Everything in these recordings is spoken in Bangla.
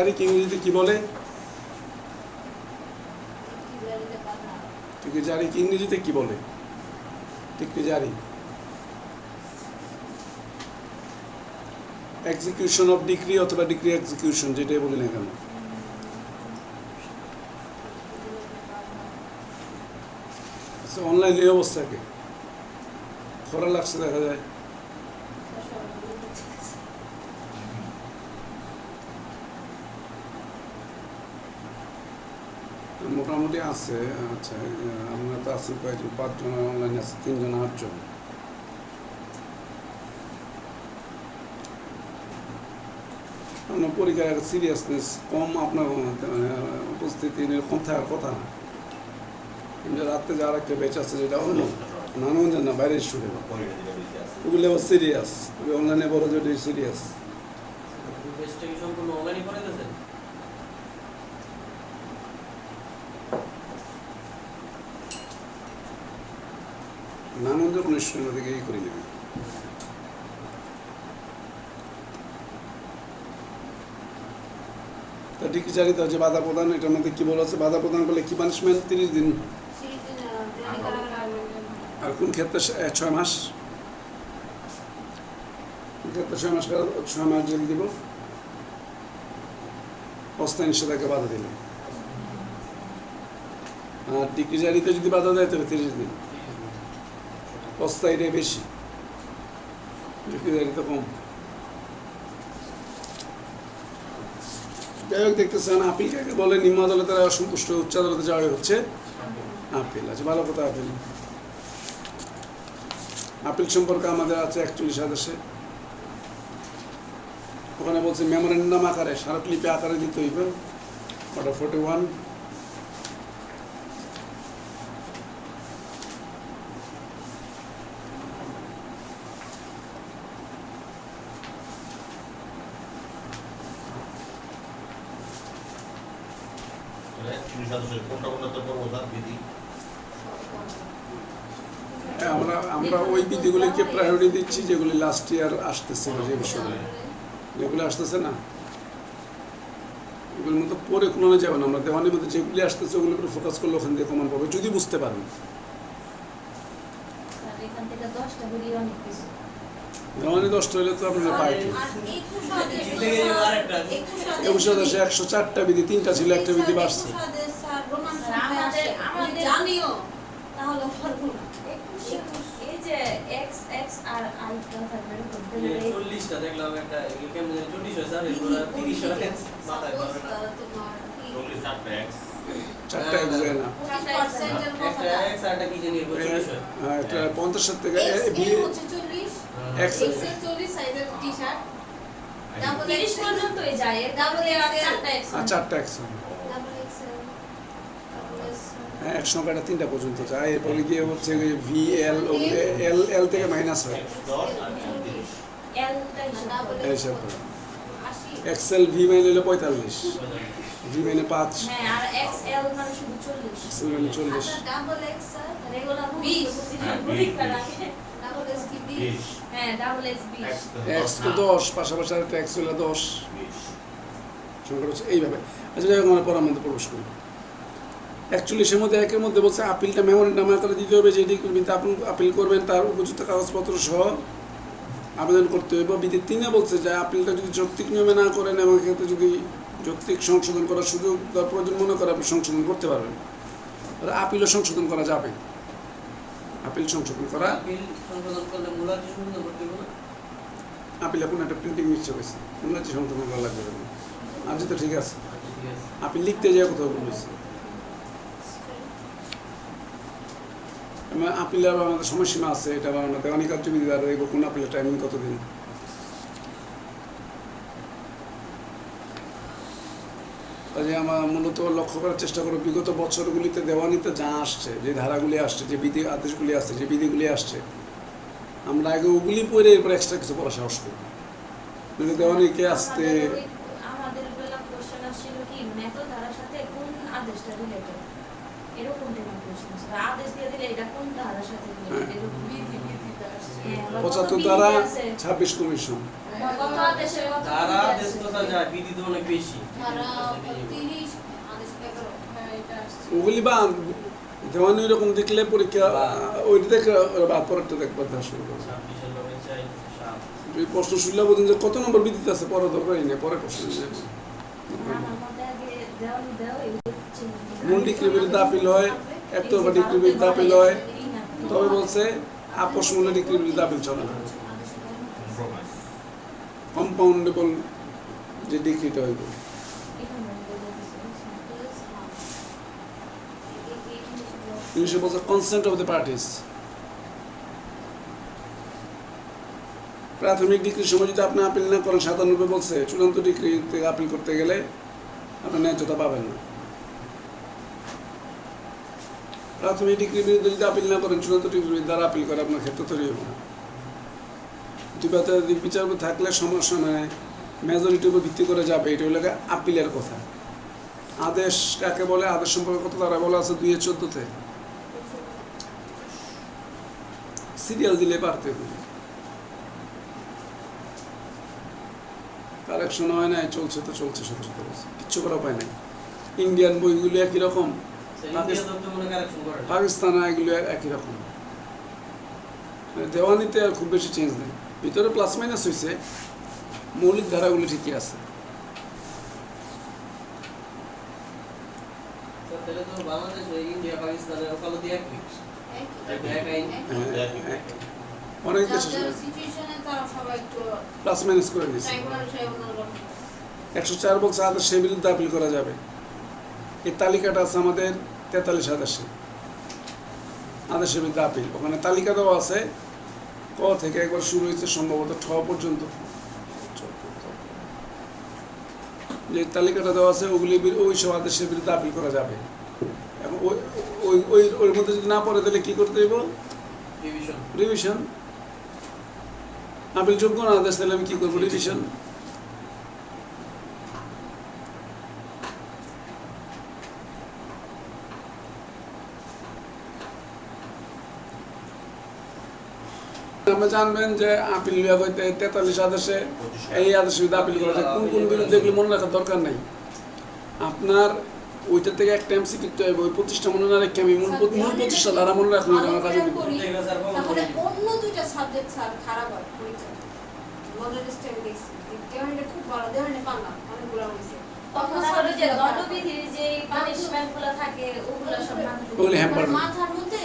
জারিকে ইংরেজিতে কি বলে? টিকরি জারিকে ইংরেজিতে কি বলে? টিকরি জারি। এক্সিকিউশন অফ ডিক্রি অথবা ডিক্রি এক্সিকিউশন, যেটাই বলি না কেন। আচ্ছা, অনলাইন এই অবস্থাকে খরা লাগছে দেখা যায়। মোটামুটি আছে। আচ্ছা, আমরা তো আছি কয়েকজন, 5 জন অনলাইনে আছে, 3 জন 8 জন। আপনার পরীক্ষার সিরিয়াসনেস কম, আপনার উপস্থিতি এরকম থাকার কথা না। কিন্তু রাত্রে যার একটা ব্যাচ আছে যেটা অন্য নারায়ণগঞ্জের না, বাইরের স্টুডেন্ট, ওগুলো আবার সিরিয়াস। অনলাইনে বড় যেটা সিরিয়াস। নারায়ণগঞ্জের কোনো স্টুডেন্ট থেকে এই করে নেবে। তা ডিগ্রি জারিতে হচ্ছে বাধা প্রদান, এটার মধ্যে কি বলা আছে? বাধা প্রদান করলে কি পানিশমেন্ট? 30 দিন। আর কোন ক্ষেত্রে 6 মাস? ক্ষেত্রে 6 মাস, 6 মাস জেল দিব অস্থায়ী নিষেধাজ্ঞা বাধা দিলে। আর ডিগ্রি জারিতে যদি বাধা দেয় তাহলে 30 দিন। অস্থায়ীটাই বেশি, ডিগ্রি জারিতে কম। যাই হোক, দেখতেছেন আপিল কাকে বলে? নিম্ন আদালতের অসন্তুষ্ট উচ্চ আদালতে যাওয়া হচ্ছে আপিল। আছে ভালো কথা। আপিল আপিল সম্পর্কে আমাদের আছে 41 আদেশে। ওখানে বলছে মেমোরেন্ডাম আকারে, স্মারকলিপি আকারে দিতে হইবে। অর্ডার 41। আমরা ওই বিধিগুলিকে প্রায়োরিটি দিচ্ছি যেগুলি লাস্ট ইয়ার আসতেছে, যে বিষয়গুলি যেগুলি আসতেছে না, এগুলোর মতো পরে কোনো যাবে না। আমরা দেওয়ানির মধ্যে যেগুলি আসতেছে ওগুলোর উপরে ফোকাস করলে ওখান থেকে কমান পাবে, যদি বুঝতে পারেন। দেওয়ানি 10টা হইলে তো আপনারা পাই। 21 আদেশে 104টা বিধি, 3টা ছিল, একটা বিধি বাড়ছে। চারটা যায় না, 50 থেকে চারটা এক সংখ্যাটা 3টা পর্যন্ত যায়। এরপরে গিয়ে হচ্ছে VL এল থেকে মাইনাস হয়। এক্সেল ভি মাইনে হলো 45, ভি মাইনে 5, এক্সেল মানে 40। এক্স তো 10, পাশাপাশি একটা এক্স হলো 10 সংখ্যা হচ্ছে এইভাবে। আচ্ছা, যাই হোক, আমরা পড়ার মধ্যে প্রবেশ করি। 41-এর মধ্যে 1-এর মধ্যে বলছে আপিলটা মেমোরেন্ডাম আকারে দিতে হবে। যেটি আপনি আপিল করবেন তার উপযুক্ত কাগজপত্র সহ আবেদন করতে হবে। বিধি 3-এ বলছে যে আপিলটা যদি যৌক্তিক নিয়মে না করেন এবং ক্ষেত্রে যদি যৌক্তিক সংশোধন করার সুযোগ বা প্রয়োজন মনে করে আপনি সংশোধন করতে পারবেন। আপিলও সংশোধন করা যাবে। আপিল সংশোধন করা, আপিলে কোনো একটা প্রিন্টিং মিস্টেক হয়েছে, মূলাদি সংশোধন করা লাগবে। আর যেটা ঠিক আছে, আপিল লিখতে যাওয়া কোথাও বলেছে। আপিলের আমাদের সময়সীমা আছে, এটা আমরা দেওয়ানি কার্যবিধি দ্বারা দেখবো কোন আপিলের টাইমিং কতদিন। কাজে আমরা মূলত লক্ষ্য করার চেষ্টা করব বিগত বছরগুলিতে দেওয়ানিতে যা আসছে, যে ধারাগুলি আসছে, যে বিধি আদেশগুলি আসছে, যে বিধিগুলি আসছে, আমরা আগে ওগুলি পড়ে এরপর এক্সট্রা কিছু পড়া সাহস করি। দেওয়ানিকে আসতে পঁচাত্তর ধারা 26 কমিশন। ধারা দেশ কথা যায়, বিধি তো অনেক বেশি। তারা 30 আদেশ 11 হ্যাঁ এটা আসছে ওগুলি বা দেওয়ানি এরকম দেখলে পরীক্ষা ওইটা দেখে ওরা বাদ পরেরটা দেখবার দেওয়া শুরু করবে। 26 লগে 4 7 এই প্রশ্ন শুনলে বোঝেন যে কত নম্বর বিদ্যুৎ আছে পরে দরকারই নেই, পরে প্রশ্ন নেই। মূল ডিগ্রির বিরুদ্ধে আপিল হয়, একতরফা ডিগ্রির বিরুদ্ধে আপিল হয়, তবে বলছে আপোষ মূল্য ডিগ্রির বিরুদ্ধে আপিল চলে না। কম্পাউন্ডেবল যে ডিগ্রিটা হইব ইংলিশে বলছে কনসেন্ট অফ দ্য পার্টিস। প্রাথমিক ডিগ্রির সময় যদি আপনি আপিল না করেন, 97 বলছে চূড়ান্ত ডিগ্রি থেকে আপিল করতে গেলে আপনি ন্যায্যতা পাবেন না। প্রাথমিক ডিগ্রির বিরুদ্ধে যদি আপিল না করেন, চূড়ান্ত ডিগ্রির দ্বারা আপিল করে আপনার ক্ষেত্রে তৈরি হবে না। দ্বিতীয় বিচার থাকলে সমস্যা নয়, মেজরিটির উপর ভিত্তি করে যাবে, এটা হলো আপিলের কথা। আদেশ কাকে বলে, আদেশ সম্পর্কে কত দ্বারা বলা আছে 214-তে, সিরিয়াল দিলে পারতে হবে। কারেকশন হয় নাই, চলছে তো চলছে, সত্যি বলছে, কিচ্ছু করা উপায় নাই। ইন্ডিয়ান বইগুলো একই রকম, পাকিস্তান এগুলো একই রকম, দেওয়ানিতে আর খুব বেশি চেঞ্জ নেই, ভিতরে প্লাস মাইনাস হয়েছে, মৌলিক ধারাগুলো ঠিকই আছে। অনেক দেশে প্লাস মাইনাস করে নিচ্ছে। 104 বলছে আদেশের বিরুদ্ধে আপিল করা যাবে। এই তালিকাটা আছে আমাদের 43 আদেশে, আদেশের বিরুদ্ধে আপিল। ওখানে তালিকা দেওয়া আছে, ক থেকে একবার শুরু হয়েছে সম্ভবত ঠ পর্যন্ত। যে তালিকাটা দেওয়া আছে ওগুলি ওই সব আদেশের বিরুদ্ধে আপিল করা যাবে। এখন ওই মধ্যে যদি না পড়ে তাহলে কী করতে হইব? রিভিশন। আপিল যোগ্য না আদেশ, তাহলে আমি কী করবো? রিভিশন। আপনি জানবেন যে আপিল বিভাগ হইতে 43 আদেশে এই আদেশের বিরুদ্ধে আপিল করা যায়, কোন কোন বিরুদ্ধে এগুলো মনে রাখার দরকার নেই। আপনার ওইটা থেকে একটা এমসি করতে হবে, ওই 25টা মনে না রেখে আমি মূল 25টা ধারা মনে রাখুন, আমার কাজে দিব। তাহলে অন্য দুইটা সাবজেক্ট স্যার খারাপ হয় পরীক্ষা মডেল স্টাইল দেখছি দেওয়ানে খুব ভালো, দেওয়ানে পারলাম অনেকগুলো হয়েছে। তখন স্যার যে দণ্ডবিধির যে পানিশমেন্টগুলো থাকে ওগুলো সব মাথার মধ্যে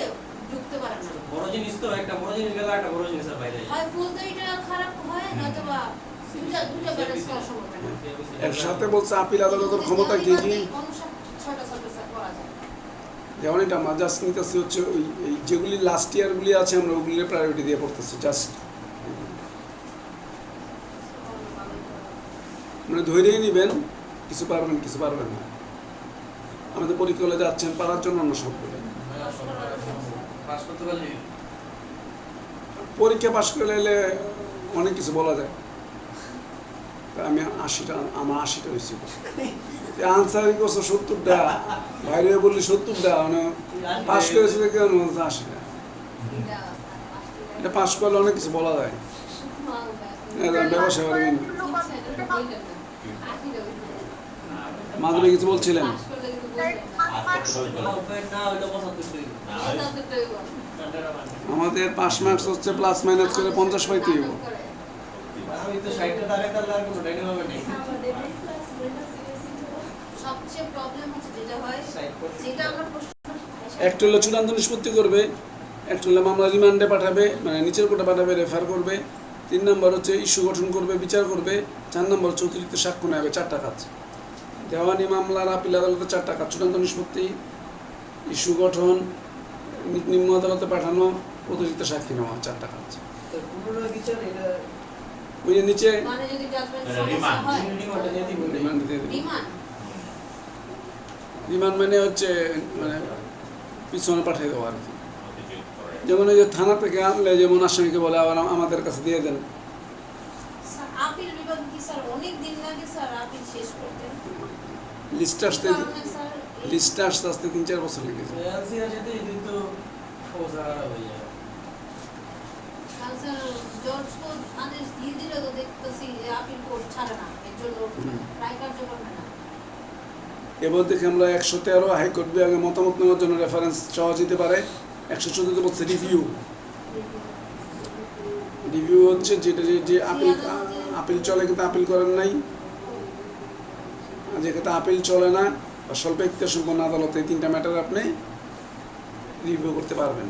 ঢুকতে পারে না। বড় জিনিস তো একটা বড় জিনিস গেল, একটা বড় জিনিসের বাইরে হয় ফুলদাইটা খারাপ হয় নয়তো বা দুইটা ব্যালেন্স করা সম্ভব না। এর সাথে বলছে আপিল আদালতের ক্ষমতা কি কি? 6টা সাবজেক্ট করা যায়। যেমন এটা মাজাজ নিতেছি হচ্ছে ওই যেগুলি লাস্ট ইয়ারগুলি আছে আমরা ওগুলির প্রায়োরিটি দিয়ে পড়তেছি, জাস্ট মানে ধৈর্যই নেবেন, কিছু পারবেন কিছু পারবেন না। আমাদের পরীক্ষা হলে যাচ্ছেন পারার জন্য অন্য সব করে পরীক্ষা পাশ করে এলে অনেক কিছু বলা যায়। আমি আমার 80টা হয়েছিল, আনসারই করছো 70টা, বাইরে বললি 70টা, মানে পাশ করেছে কেন 80টা। এটা পাশ করলে অনেক কিছু বলা যায়, ব্যবসা করবেন। মাধুরী কিছু বলছিলেন? আমাদের 5 মার্কস হচ্ছে প্লাস মাইনাস করে 50 পাইতে হইব। সবচেয়ে প্রবলেম হচ্ছে যেটা হয় যেটা আমরা একটা হলো চূড়ান্ত নিষ্পত্তি করবে, একটা হলো মামলা রিমান্ডে পাঠাবে, মানে নিচের কোর্টে পাঠাবে, রেফার করবে। 3 নম্বর হচ্ছে ইস্যু গঠন করবে, বিচার করবে। 4 নম্বর হচ্ছে অতিরিক্ত সাক্ষ্য নেবে। 4টা কাজ। দেওয়ানি মামলার আপিল আদালতে 4টা কাজ: চূড়ান্ত নিষ্পত্তি, ইস্যু গঠন, নিম্ন আদালতে পাঠানো, অতিরিক্ত সাক্ষী নেওয়া। 4টা কাজ। ওই যে নিচে মানে যদি জাজমেন্ট সমস্যা হয় রিমান্ড মানে হচ্ছে মানে পিছনে পাঠিয়ে দেওয়া আর কি। যেমন এই যে থানা থেকে আনলে যেমন আসামিকে বলে আবার আমাদের কাছে দিয়ে দেন। আপিল বিভাগ কি স্যার অনেক দিন লাগে স্যার আপিল শেষ করতে? লিস্ট আসতে 3-4 বছর লেগে যায়। জজ কোর্ট আদেশ দিয়ে দিলে তো দেখতেছি আপিল কোর্ট ছাড়ে না, এর জন্য রায় কার্যকর হয় না। এবার দেখে আমরা 113 হাইকোর্ট বিভাগে মতামত নেওয়ার জন্য রেফারেন্স চাওয়া যেতে পারে। 114 বলছে রিভিউ। রিভিউ হচ্ছে যেটা যে আপিল চলে কিন্তু আপিল করেন নাই, যেক্ষেত্রে আপিল চলে না বা স্বল্প ইখতিয়ার সম্পন্ন আদালতে এই 3টা ম্যাটার আপনি রিভিউ করতে পারবেন।